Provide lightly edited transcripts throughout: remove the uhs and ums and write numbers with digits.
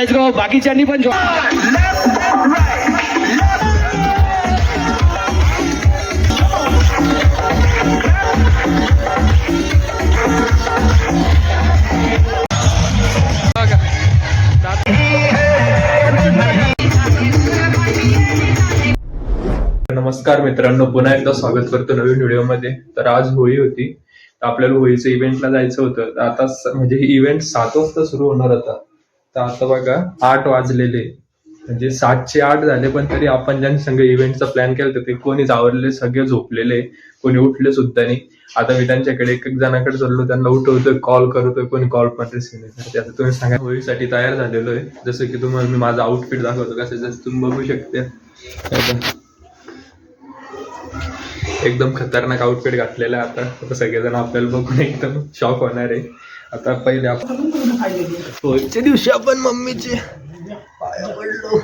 Let's go. बाकीच्यांनी पण नमस्कार मित्रांनो, पुन्हा एकदा स्वागत करतो नवीन व्हिडिओमध्ये. तर आज होळी होती, तर आपल्याला होळीचं इव्हेंटला जायचं होतं. तर आता म्हणजे इव्हेंट 7 वाजता सुरू होणार होता. तर आता बघा 8 वाजलेले, म्हणजे 7चे 8 झाले. पण तरी आपण ज्यांनी संघ इव्हेंटचा प्लॅन केला होता ते कोणीच आवरलेले, सगळे झोपलेले, कोणी उठले सुद्धा नाही. आता मी त्यांच्याकडे एक जणांकडे चाललो, त्यांना उठवतोय, कॉल करतोय, कोणी कॉल पण रिसिव्ह नाही करते. आता तुम्ही सांगा. होळीसाठी तयार झालेलो आहे. जसं की तुम्हाला मी माझा आउटफिट दाखवतो कसं, जसं तुम्ही बघू शकते. एकदम खतरनाक आउटफिट घातलेला आहे. आता सगळेजण आपल्याला बघून एकदम शॉक होणार आहे. आता पहिले आपण होळीच्या दिवशी आपण मम्मीचे पाया पडलो.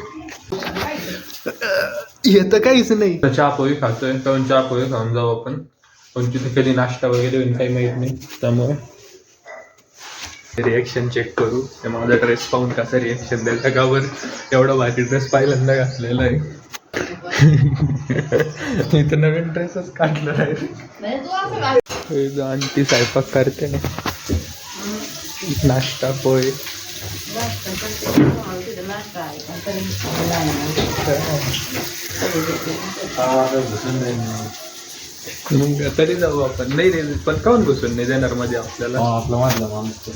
येतं काहीच नाही. चहा पोळी खातोय, तर चहा पोळी खाऊन जाऊ आपण. पण तिथे कधी नाश्ता वगैरे होईल काही माहित नाही. त्यामुळे रिएक्शन चेक करू. ते माझा ड्रेस पाहून कसं रिएक्शन द्यायला, का बरं एवढा भारी ड्रेस पहिल्यांदा घातलेला आहे. मी तर नवीन ड्रेसच काढला आहे. आंटी स्वयंपाक करते, नाश्ता पोहे. मग तरी जाऊ आपण. नाही रे, पण काऊन बसून नाही देणार मध्ये आपल्याला. आपला माझा माणूस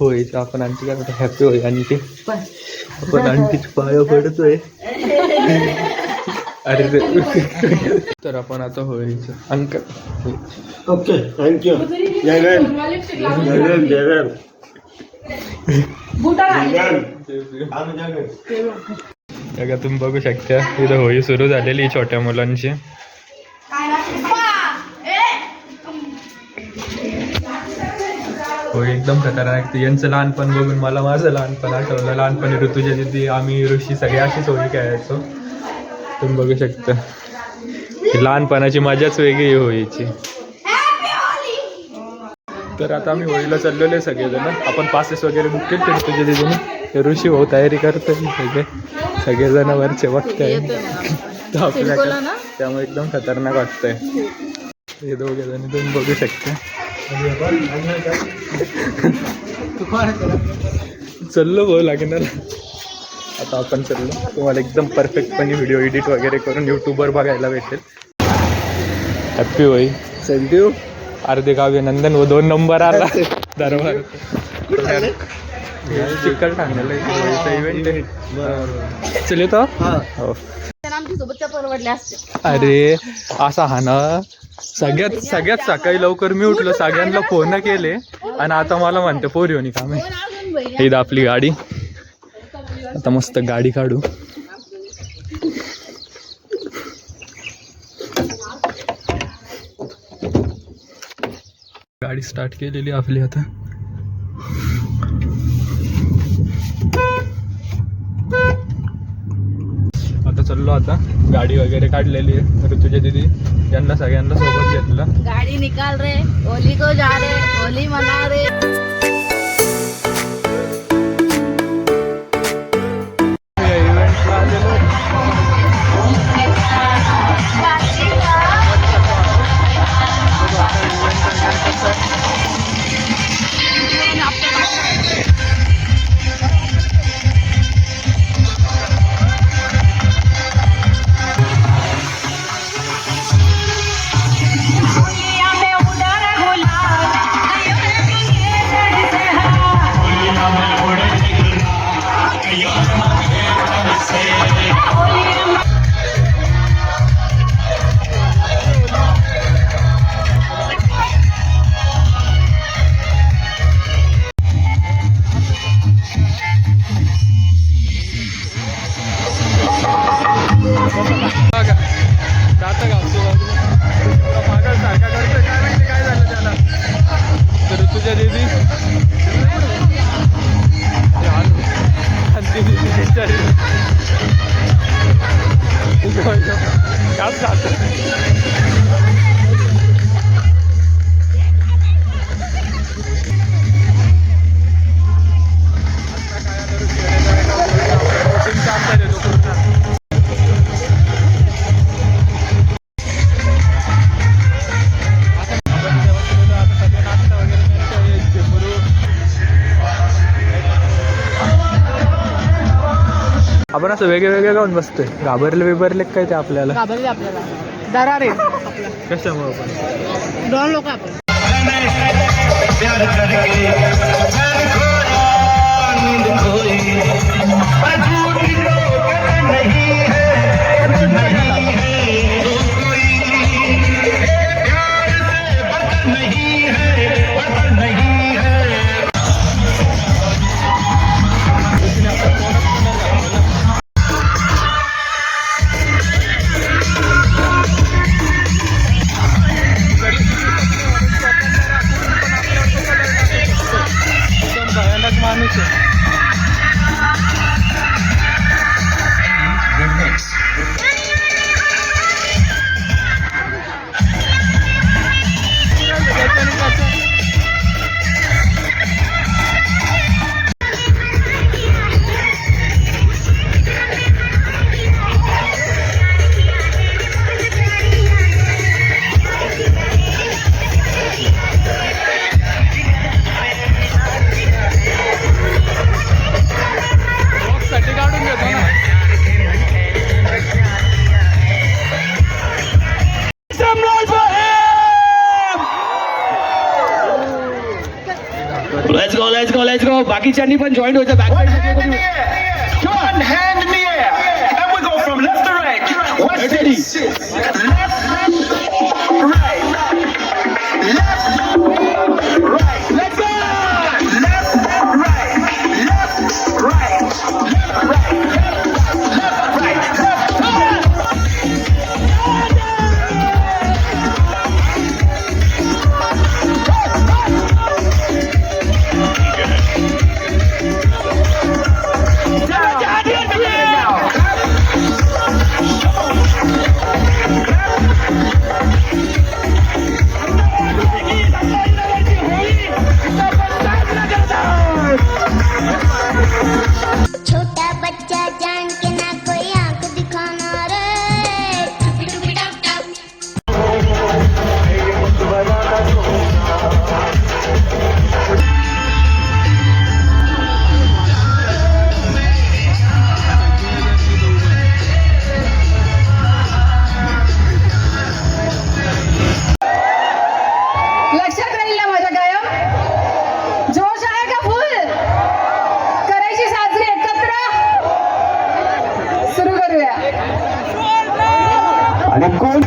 होय, आपण आंटी काय म्हणतो, हॅपी होय आंटी. आपण आंटीच पाया पडतोय. अरे तर आपण आता होळीचं अंकल. Okay, thank you. जय भीम. जय भीम. बघा तुम्ही बघू शकता, इथं होळी सुरू झालेली छोट्या मुलांची. होळी एकदम खतरनाक. यांचं लहानपण बघून मला माझं लहानपण आठवलं. लहानपणी ऋतुजा दिदी, आम्ही ऋषी सगळे अशीच होळी खेळायचो. तुम्ही बघू शकता, लहानपणाची मजाच वेगळी आहे होळीची. तर आता आम्ही होळीला चाललेलो आहे सगळेजण. आपण पासेस वगैरे बुक केले ऋतुजा दिदीने. ऋषी भाऊ तयारी करतोय, सगळेजण वरचे बघताय आपल्याकडे. त्यामुळे एकदम खतरनाक वाटतंय. हे दोघे जण तुम्ही बघू शकता. चाललो भाऊ लागणार. आता आपण चाललो. तुम्हाला एकदम परफेक्टपणे व्हिडिओ एडिट वगैरे करून यूट्यूबवर बघायला भेटेल. हॅपी होळी. थँक्यू. अर्धे गावी नंदन व 2 नंबर आला दरबार. चिकल ठाण्याला इव्हेंट आहे. चल येतो. हो. अरे असा हा ना, सगळ्यात सकाळी लवकर मी उठलो, सगळ्यांना फोन केले, आणि आता मला म्हणते पोरी होणी काम आहे. ही आपली गाडी. आता मस्त गाडी काढू. गाडी स्टार्ट केलेली आपली. आता चाललो. आता गाडी वगैरे काढलेली आहे. ऋतुजा दीदी यांना सगळ्यांना सोबत घेतलं. गाडी निकाल रे, होली को जा रे, होली मना रे. आपण असं वेगळे गाऊन बसतोय. घाबरले काय ते आपल्याला? घाबरले आपल्याला दरार आहे. कशामुळे पण? दोन लोक आपण Let's go. बाकीच्यांनी पण जॉईन व्हायचं. One hand in the air, and we go from left to right. West to east. Left, right, left, right. Let's go. Left, right, left, right, left, right, left, right, left. छोटा बच्चा जान के ना कोई आंख दिखाना रे. लक्षात राहील ना माझ्या कायम. जोश आहे का फुल? करायची साजरी एकत्र. सुरू करूया. आणि कोण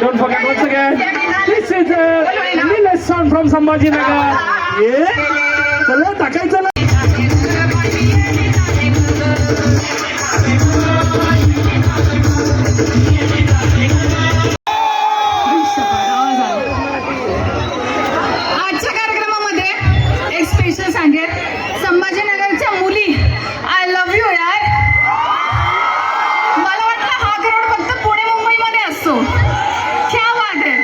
don't forget once again, this is a little song from Sambhajinagar. चला टाकायचं ना. आजच्या कार्यक्रमामध्ये एक स्पेशल सांगेल. संभाजीनगरच्या मुली, आय लव्ह यू यार. मला वाटलं हा करोड फक्त पुणे मुंबईमध्ये असतो. क्या बात आहे.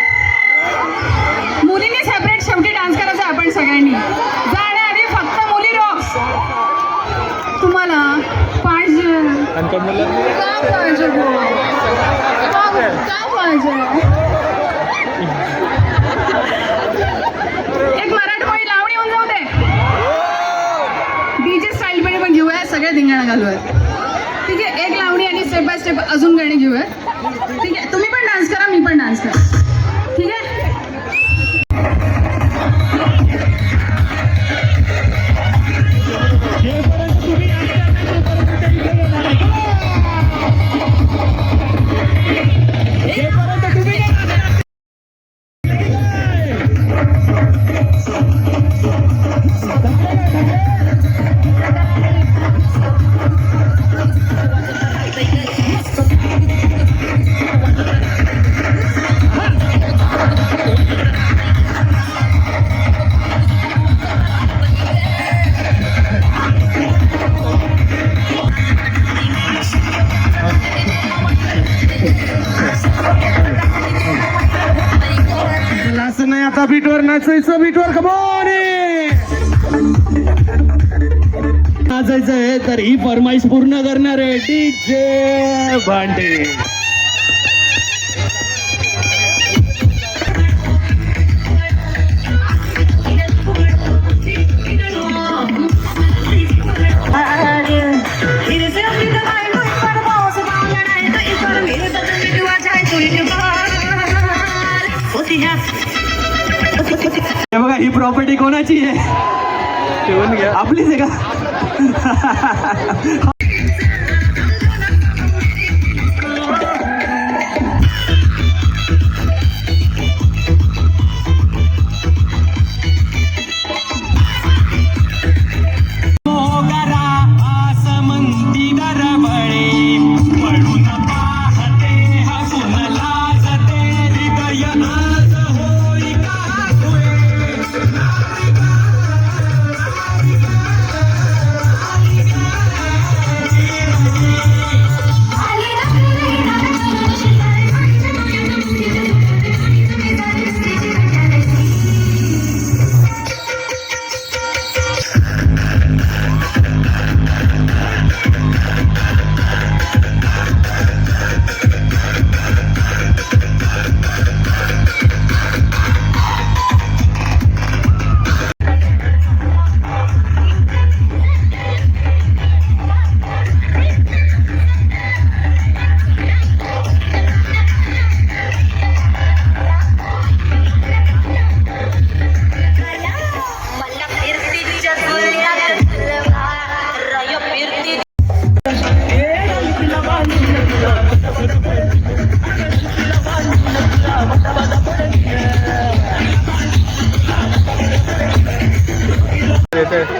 मुलींनी सेपरेट शेवटी डान्स करायचा आपण सगळ्यांनी. जाण्याआधी फक्त मुली रॉक्स. तुम्हाला पाहिजे का पाहिजे? का पाहिजे? एक मराठमोळी लावणी होऊन जाऊ दे. डीजे स्टाईल मध्ये पण घेऊया. सगळ्या धिंगाणा घालूया. ठीक आहे. एक लावणी आणि स्टेप बाय स्टेप अजून गाणी घेऊया. ठीक आहे. तुम्ही पण डान्स करा, मी पण डान्स करा. ठीक आहे. बीटवर नाचायचं बीटवर कमोन नाचायचं आहे तर ही फरमाईश पूर्ण करणार आहे डीजे भांडे. हे बघा ही प्रॉपर्टी कोणाची आहे? ठेवून घ्या. आपलीच आहे का?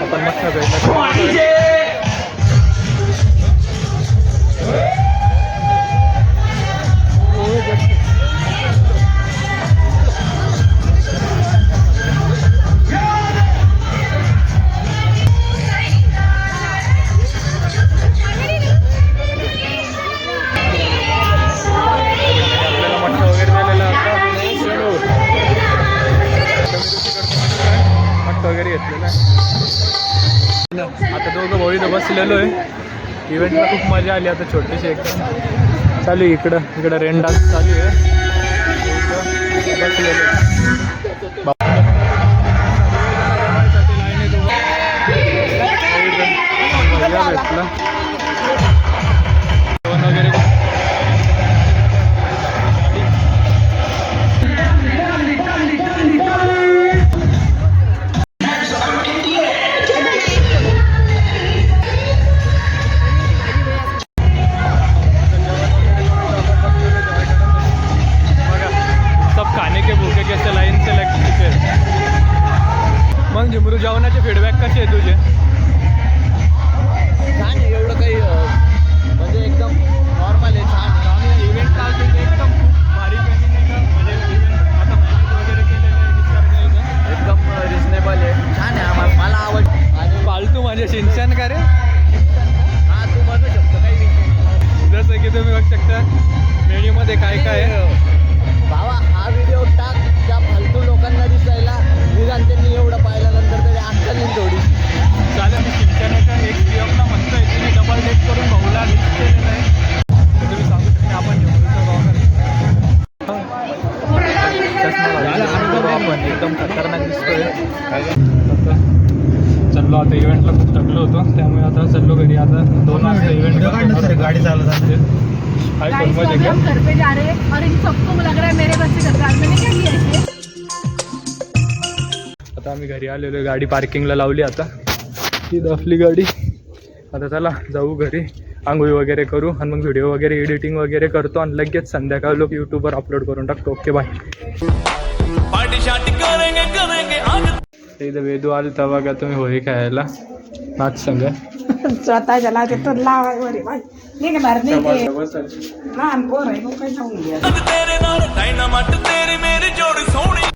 आपण मस्त वगैरे घेतलेला आहे. आता दोघं भाऊ इथं बसलेलो आहे. इव्हेंटला खूप मजा आली. आता छोटीशी एकदम चालू आहे. इकडं रेन डान्स चालू आहे. बसलेलो भेटला वगैरे झुमरू जेवणाचे फीडबॅक कसे आहे तुझे? छान आहे. एवढं काही म्हणजे एकदम नॉर्मल आहे. छान आहे. आम्ही इव्हेंट काढतो एकदम खूप भारी पॅकिंग आहे का म्हणजे इव्हेंट आता मॅनेज वगैरे केलेलं आहे निसर्ग एकदम रिजनेबल आहे. छान आहे. मला आवडतं. आणि फालतू म्हणजे शिंचन का रे? हा तू बनवू शकतो काही विषय. जसं की तुम्ही बघू शकता मेन्यूमध्ये काय काय आहे. भावा हा व्हिडिओ टाक त्या फालतू लोकांना दिसायला. निदान त्यांनी एवढं पाहिल्यानंतर तरी अक्कल येईल थोडी. चालेल मी शिंचनाचा एक स्पीअपला म्हणतोय तिने डबल डेक करून भाऊला मिक्स केलेलं आहे. तर तुम्ही सांगू शकता आपण आपण एकदम खतरनाक दिसतोय. चाललो आता इव्हेंटला खूप थकलो होतो त्यामुळे आता चाललो घरी. आता 2 वाजता इव्हेंट गाडी चालत हाय गाइस तो हम घर पे जा रहे हैं और इन सबको लग रहा है मेरे बस से घर मैंने क्या किया है. आता आम्ही घरी आलेलो. गाडी पार्किंगला लावली. आता ही आपली गाडी. आता चला जाऊ घरी. आंघोळी वगैरे करू आणि मग व्हिडिओ वगैरे एडिटिंग वगैरे करतो आणि लगेच संध्याकाळ लोक यूट्यूबवर अपलोड करून टाकतो. Okay bye. इथं वेदू आलं तर बघा तुम्ही होळी खेळायला. नाच संग स्वतःच्या लागे तर लावाय बाई निघणार नाही. लहान पोर आहे काही जाऊन घ्या.